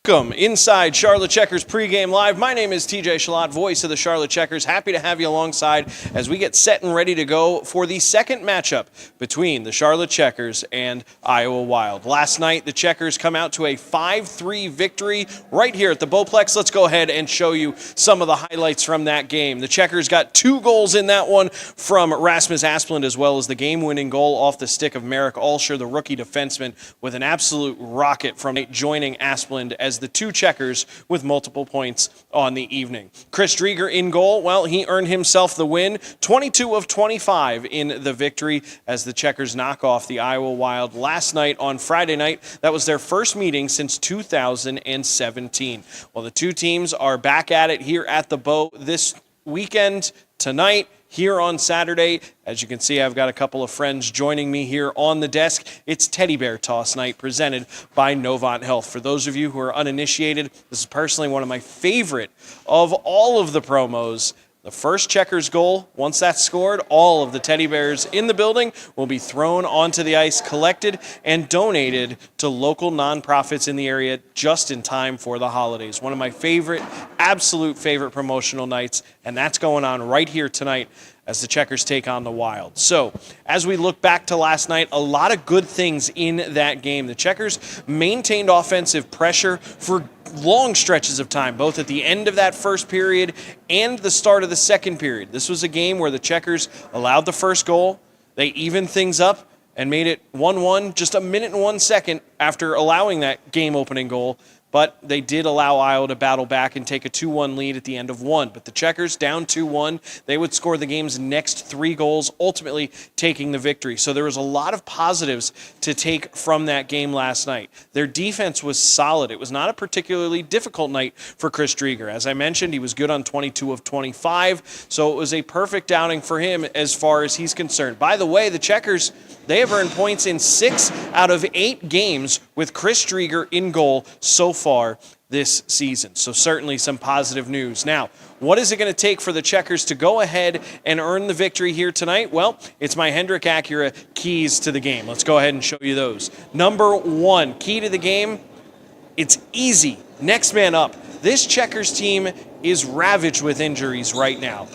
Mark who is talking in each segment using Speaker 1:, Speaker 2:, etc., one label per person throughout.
Speaker 1: Welcome inside Charlotte Checkers pregame live. My name is TJ Chillot, voice of the Charlotte Checkers. Happy to have you alongside as we get set and ready to go for the second matchup between the Charlotte Checkers and Iowa Wild. Last night, the Checkers come out to a 5-3 victory right here at the Bowplex. Let's go ahead and show you some of the highlights from that game. The Checkers got 2 goals in that one from Rasmus Asplund, as well as the game-winning goal off the stick of Marek Alscher, the rookie defenseman, with an absolute rocket from joining Asplund as the 2 Checkers with multiple points on the evening. Chris Drieger in goal, well, he earned himself the win, 22 of 25 in the victory as the Checkers knock off the Iowa Wild last night on Friday night. That was their first meeting since 2017. Well, the 2 teams are back at it here at the Bow this weekend, tonight, here on Saturday. As you can see, I've got a couple of friends joining me here on the desk. It's Teddy Bear Toss Night presented by Novant Health. For those of you who are uninitiated, this is personally one of my favorite of all of the promos. The first Checkers goal, once that's scored, all of the teddy bears in the building will be thrown onto the ice, collected, and donated to local nonprofits in the area just in time for the holidays. One of my favorite, absolute favorite promotional nights, and that's going on right here tonight as the Checkers take on the Wild. So, as we look back to last night, a lot of good things in that game. The Checkers maintained offensive pressure for long stretches of time, both at the end of that first period and the start of the second period. This was a game where the Checkers allowed the first goal, they evened things up, and made it 1-1 just a minute and 1 second after allowing that game-opening goal. But they did allow Iowa to battle back and take a 2-1 lead at the end of 1. But the Checkers down 2-1. They would score the game's next 3 goals, ultimately taking the victory. So there was a lot of positives to take from that game last night. Their defense was solid. It was not a particularly difficult night for Chris Drieger. As I mentioned, he was good on 22 of 25. So it was a perfect outing for him as far as he's concerned. By the way, the Checkers, they have earned points in 6 out of 8 games with Chris Drieger in goal so far this season. So certainly some positive news. Now, what is it going to take for the Checkers to go ahead and earn the victory here tonight? Well, it's my Hendrick Acura keys to the game. Let's go ahead and show you those. Number 1, key to the game, it's easy. Next man up. This Checkers team is ravaged with injuries right now.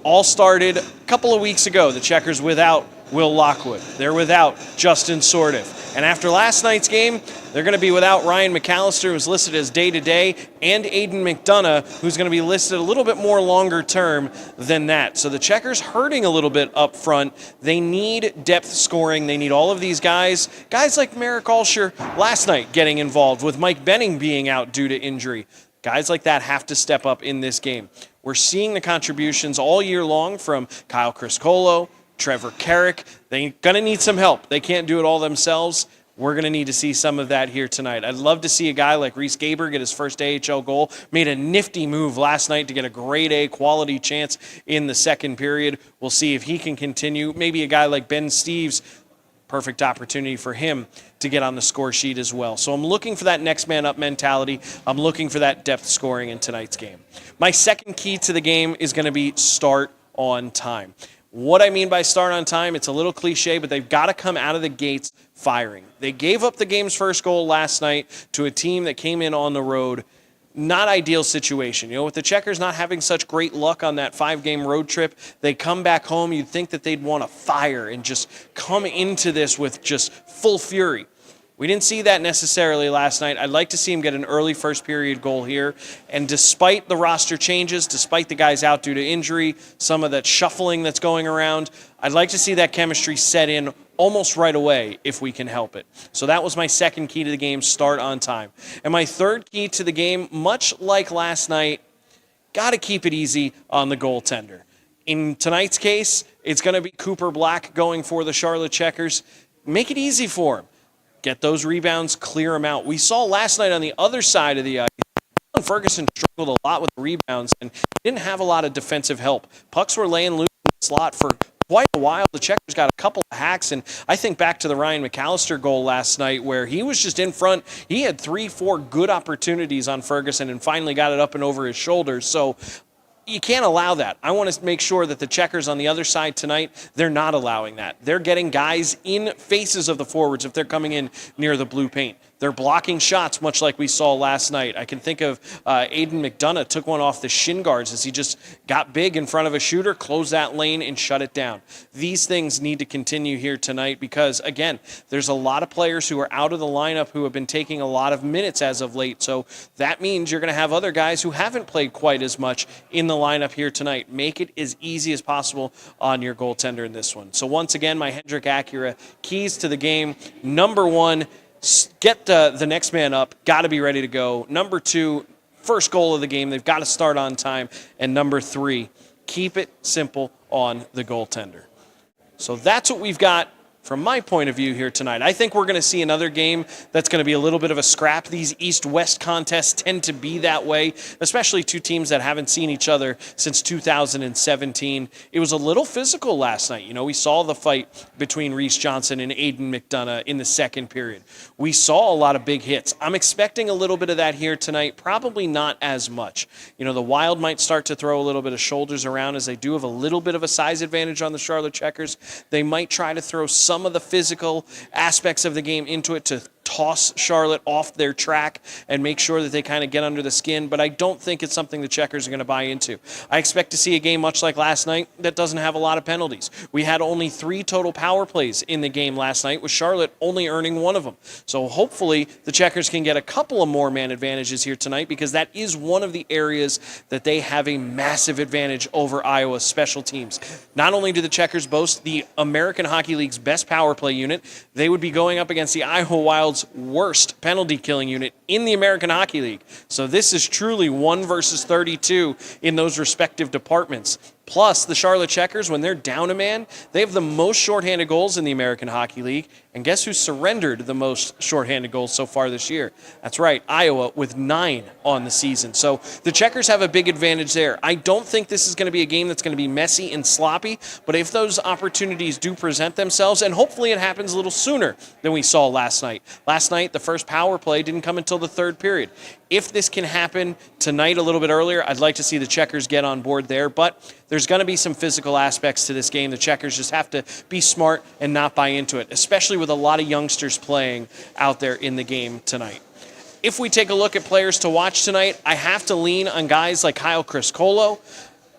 Speaker 1: All started a couple of weeks ago. The Checkers without Will Lockwood. They're without Justin Sordiff. And after last night's game, they're going to be without Ryan McAllister, who's listed as day-to-day, and Aiden McDonough, who's going to be listed a little bit more longer term than that. So the Checkers hurting a little bit up front. They need depth scoring. They need all of these guys like Marek Alscher last night getting involved, with Mike Benning being out due to injury. Guys like that have to step up in this game. We're seeing the contributions all year long from Kyle Criscolo, Trevor Carrick. They're going to need some help. They can't do it all themselves. We're going to need to see some of that here tonight. I'd love to see a guy like Reese Gaber get his first AHL goal. Made a nifty move last night to get a grade A quality chance in the second period. We'll see if he can continue. Maybe a guy like Ben Steeves, perfect opportunity for him to get on the score sheet as well. So I'm looking for that next man up mentality. I'm looking for that depth scoring in tonight's game. My second key to the game is going to be start on time. What I mean by start on time, it's a little cliche, but they've got to come out of the gates firing. They gave up the game's first goal last night to a team that came in on the road. Not ideal situation. You know, with the Checkers not having such great luck on that 5-game road trip, they come back home, you'd think that they'd want to fire and just come into this with just full fury. We didn't see that necessarily last night. I'd like to see him get an early first-period goal here. And despite the roster changes, despite the guys out due to injury, some of that shuffling that's going around, I'd like to see that chemistry set in almost right away if we can help it. So that was my second key to the game, start on time. And my third key to the game, much like last night, got to keep it easy on the goaltender. In tonight's case, it's going to be Cooper Black going for the Charlotte Checkers. Make it easy for him. Get those rebounds, clear them out. We saw last night on the other side of the ice, Ferguson struggled a lot with rebounds and didn't have a lot of defensive help. Pucks were laying loose in the slot for quite a while. The Checkers got a couple of hacks, and I think back to the Ryan McAllister goal last night where he was just in front. He had 3-4 good opportunities on Ferguson and finally got it up and over his shoulders. So you can't allow that. I want to make sure that the Checkers on the other side tonight, they're not allowing that. They're getting guys in faces of the forwards if they're coming in near the blue paint. They're blocking shots, much like we saw last night. I can think of Aiden McDonough took one off the shin guards as he just got big in front of a shooter, closed that lane, and shut it down. These things need to continue here tonight because, again, there's a lot of players who are out of the lineup who have been taking a lot of minutes as of late. So that means you're going to have other guys who haven't played quite as much in the lineup here tonight. Make it as easy as possible on your goaltender in this one. So once again, my Hendrick Acura keys to the game. Number one, get the next man up. Got to be ready to go. Number two, first goal of the game. They've got to start on time. And number three, keep it simple on the goaltender. So that's what we've got from my point of view here tonight. I think we're going to see another game that's going to be a little bit of a scrap. These East-West contests tend to be that way, especially two teams that haven't seen each other since 2017. It was a little physical last night. You know, we saw the fight between Reese Johnson and Aiden McDonough in the second period. We saw a lot of big hits. I'm expecting a little bit of that here tonight, probably not as much. You know, the Wild might start to throw a little bit of shoulders around as they do have a little bit of a size advantage on the Charlotte Checkers. They might try to throw some of the physical aspects of the game into it to toss Charlotte off their track and make sure that they kind of get under the skin, but I don't think it's something the Checkers are going to buy into. I expect to see a game much like last night that doesn't have a lot of penalties. We had only 3 total power plays in the game last night, with Charlotte only earning 1 of them. So hopefully the Checkers can get a couple of more man advantages here tonight, because that is one of the areas that they have a massive advantage over Iowa's special teams. Not only do the Checkers boast the American Hockey League's best power play unit, they would be going up against the Iowa Wild's worst penalty killing unit in the American Hockey League. So this is truly 1 versus 32 in those respective departments. Plus, the Charlotte Checkers, when they're down a man, they have the most shorthanded goals in the American Hockey League. And guess who surrendered the most shorthanded goals so far this year? That's right, Iowa, with 9 on the season. So the Checkers have a big advantage there. I don't think this is going to be a game that's going to be messy and sloppy, but if those opportunities do present themselves, and hopefully it happens a little sooner than we saw last night. Last night, the first power play didn't come until the third period. If this can happen tonight a little bit earlier, I'd like to see the Checkers get on board there, but there's going to be some physical aspects to this game. The Checkers just have to be smart and not buy into it, especially with a lot of youngsters playing out there in the game tonight. If we take a look at players to watch tonight, I have to lean on guys like Kyle Criscolo.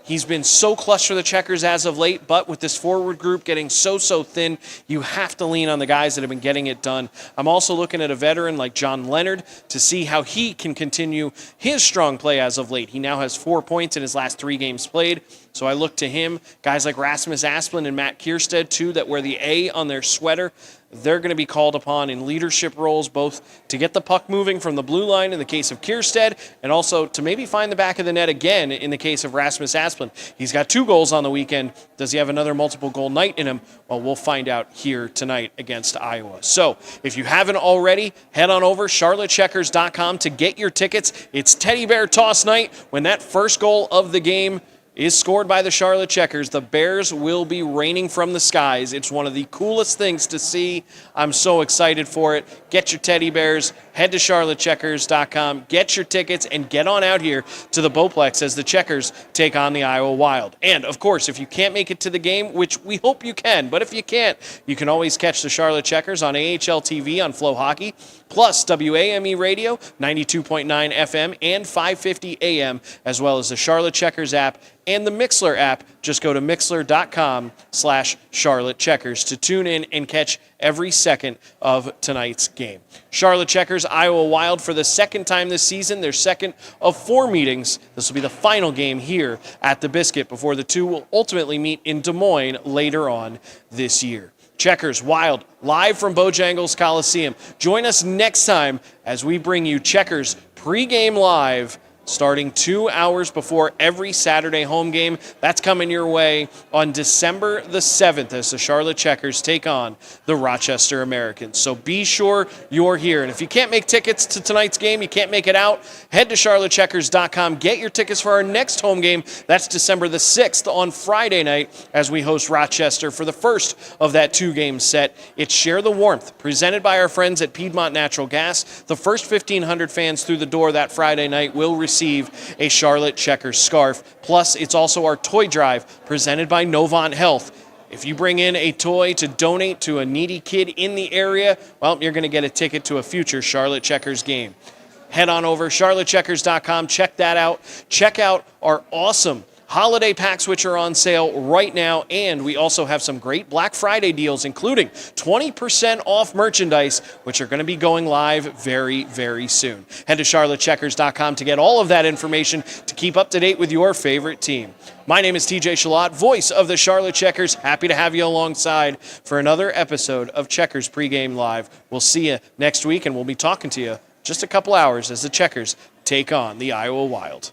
Speaker 1: He's been so clutch for the Checkers as of late, but with this forward group getting so thin, you have to lean on the guys that have been getting it done. I'm also looking at a veteran like John Leonard to see how he can continue his strong play as of late. He now has 4 points in his last 3 games played, so I look to him. Guys like Rasmus Asplund and Matt Kierstead, too, that wear the A on their sweater. They're going to be called upon in leadership roles, both to get the puck moving from the blue line in the case of Kierstead, and also to maybe find the back of the net again in the case of Rasmus Asplund. He's got 2 goals on the weekend. Does he have another multiple goal night in him? Well, we'll find out here tonight against Iowa. So if you haven't already, head on over charlottecheckers.com to get your tickets. It's Teddy Bear Toss night. When that first goal of the game is scored by the Charlotte Checkers, the Bears will be raining from the skies. It's one of the coolest things to see. I'm so excited for it. Get your teddy bears. Head to charlottecheckers.com. Get your tickets and get on out here to the Bowplex as the Checkers take on the Iowa Wild. And, of course, if you can't make it to the game, which we hope you can, but if you can't, you can always catch the Charlotte Checkers on AHL TV on Flow Hockey, plus WAME Radio, 92.9 FM and 550 AM, as well as the Charlotte Checkers app and the Mixler app. Just go to mixler.com/Charlotte Checkers to tune in and catch every second of tonight's game. Charlotte Checkers, Iowa Wild for the second time this season, their second of 4 meetings. This will be the final game here at the Biscuit before the two will ultimately meet in Des Moines later on this year. Checkers Wild, live from Bojangles Coliseum. Join us next time as we bring you Checkers pregame live, starting 2 hours before every Saturday home game. That's coming your way on December the 7th as the Charlotte Checkers take on the Rochester Americans. So be sure you're here. And if you can't make tickets to tonight's game, you can't make it out, head to charlottecheckers.com. Get your tickets for our next home game. That's December the 6th on Friday night as we host Rochester for the first of that 2-game set. It's Share the Warmth, presented by our friends at Piedmont Natural Gas. The first 1,500 fans through the door that Friday night will receive a Charlotte Checkers scarf. Plus, it's also our toy drive presented by Novant Health. If you bring in a toy to donate to a needy kid in the area, well, you're going to get a ticket to a future Charlotte Checkers game. Head on over, charlottecheckers.com. Check that out. Check out our awesome holiday packs, which are on sale right now. And we also have some great Black Friday deals, including 20% off merchandise, which are going to be going live very, very soon. Head to charlottecheckers.com to get all of that information to keep up to date with your favorite team. My name is TJ Chillot, voice of the Charlotte Checkers. Happy to have you alongside for another episode of Checkers Pregame Live. We'll see you next week, and we'll be talking to you just a couple hours as the Checkers take on the Iowa Wild.